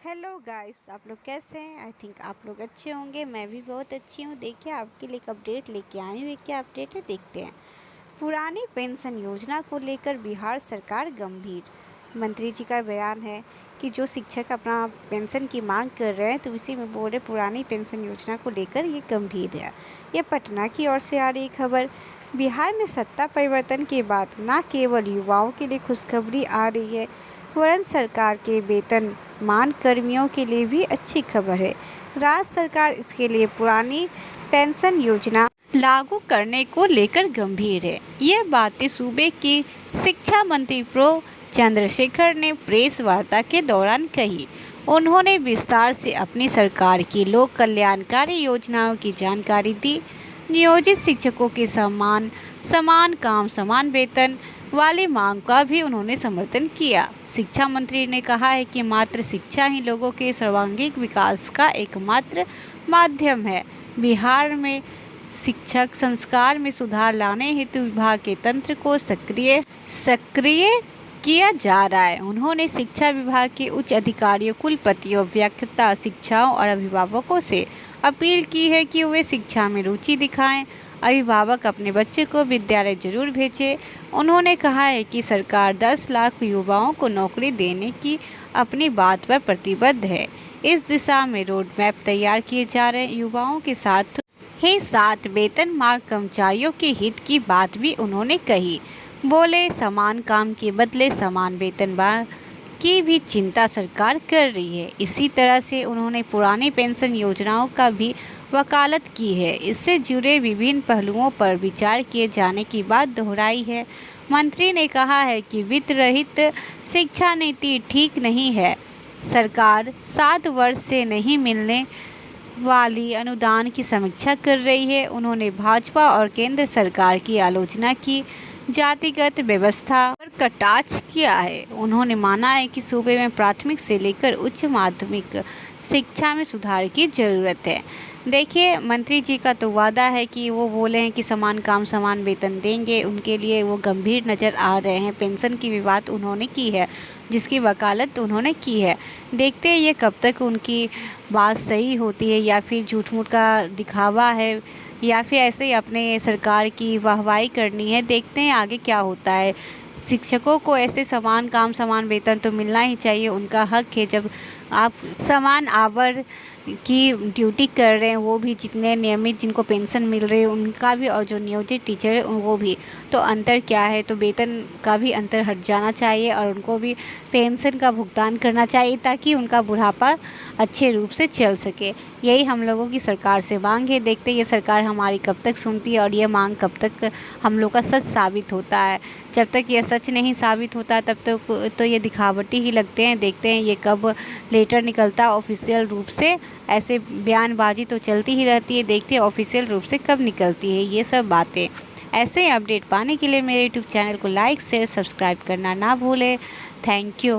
Hello guys, आप लोग कैसे हैं? आई थिंक आप लोग अच्छे होंगे। मैं भी बहुत अच्छी हूँ। देखिए, आपके लिए एक अपडेट लेके आई हूँ। क्या अपडेट है, देखते हैं। पुरानी पेंशन योजना को लेकर बिहार सरकार गंभीर। मंत्री जी का बयान है कि जो शिक्षक अपना पेंशन की मांग कर रहे हैं, तो इसी में बोले पुरानी पेंशन योजना को लेकर ये गंभीर है। ये पटना की ओर से आ रही खबर। बिहार में सत्ता परिवर्तन के बाद न केवल युवाओं के लिए खुशखबरी आ रही है, वरन सरकार के वेतनमान कर्मियों के लिए भी अच्छी खबर है। राज्य सरकार इसके लिए पुरानी पेंशन योजना लागू करने को लेकर गंभीर है। ये बातें सूबे के शिक्षा मंत्री प्रो चंद्रशेखर ने प्रेस वार्ता के दौरान कही। उन्होंने विस्तार से अपनी सरकार की लोक कल्याणकारी योजनाओं की जानकारी दी। नियोजित शिक्षकों के समान काम समान वेतन वाली मांग का भी उन्होंने समर्थन किया। शिक्षा मंत्री ने कहा है कि मात्र शिक्षा ही लोगों के सर्वांगीण विकास का एकमात्र माध्यम है। बिहार में शिक्षक संस्कार में सुधार लाने हेतु विभाग के तंत्र को सक्रिय किया जा रहा है। उन्होंने शिक्षा विभाग के उच्च अधिकारियों, कुलपतियों, व्याख्याता शिक्षाओं और अभिभावकों से अपील की है कि वे शिक्षा में रुचि दिखाएं। अभिभावक अपने बच्चे को विद्यालय जरूर भेजें। उन्होंने कहा है कि सरकार 10 लाख युवाओं को नौकरी देने की अपनी बात पर प्रतिबद्ध है। इस दिशा में रोड मैप तैयार किए जा रहे हैं। युवाओं के साथ वेतनमान कर्मचारियों के हित की बात भी उन्होंने कही। बोले, समान काम के बदले समान वेतनमान की भी चिंता सरकार कर रही है। इसी तरह से उन्होंने पुरानी पेंशन योजनाओं का भी वकालत की है। इससे जुड़े विभिन्न पहलुओं पर विचार किए जाने की बात दोहराई है। मंत्री ने कहा है कि वित्त रहित शिक्षा नीति ठीक नहीं है। सरकार 7 वर्ष से नहीं मिलने वाली अनुदान की समीक्षा कर रही है। उन्होंने भाजपा और केंद्र सरकार की आलोचना की, जातिगत व्यवस्था पर कटाक्ष किया है। उन्होंने माना है कि सूबे में प्राथमिक से लेकर उच्च माध्यमिक शिक्षा में सुधार की जरूरत है। देखिए, मंत्री जी का तो वादा है कि वो बोले हैं कि समान काम समान वेतन देंगे। उनके लिए वो गंभीर नज़र आ रहे हैं। पेंशन की भी बात उन्होंने की है, जिसकी वकालत उन्होंने की है। देखते हैं ये कब तक उनकी बात सही होती है, या फिर झूठ मूठ का दिखावा है, या फिर ऐसे ही अपने सरकार की वाहवाही करनी है। देखते हैं आगे क्या होता है। शिक्षकों को ऐसे समान काम समान वेतन तो मिलना ही चाहिए, उनका हक है। जब आप समान आवर की ड्यूटी कर रहे हैं, वो भी जितने नियमित जिनको पेंशन मिल रही है उनका भी, और जो नियोजित टीचर है वो भी, तो अंतर क्या है? तो वेतन का भी अंतर हट जाना चाहिए और उनको भी पेंशन का भुगतान करना चाहिए, ताकि उनका बुढ़ापा अच्छे रूप से चल सके। यही हम लोगों की सरकार से मांग है। देखते ये सरकार हमारी कब तक सुनती है और ये मांग कब तक हम लोग का सच साबित होता है। जब तक ये सच नहीं साबित होता तब तक तो ये दिखावटी ही लगते हैं। देखते हैं ये कब लेटर निकलता ऑफिशियल रूप से। ऐसे बयानबाजी तो चलती ही रहती है, देखते हैं ऑफिशियल रूप से कब निकलती है ये सब बातें। ऐसे अपडेट पाने के लिए मेरे यूट्यूब चैनल को लाइक शेयर सब्सक्राइब करना ना भूलें। Thank you.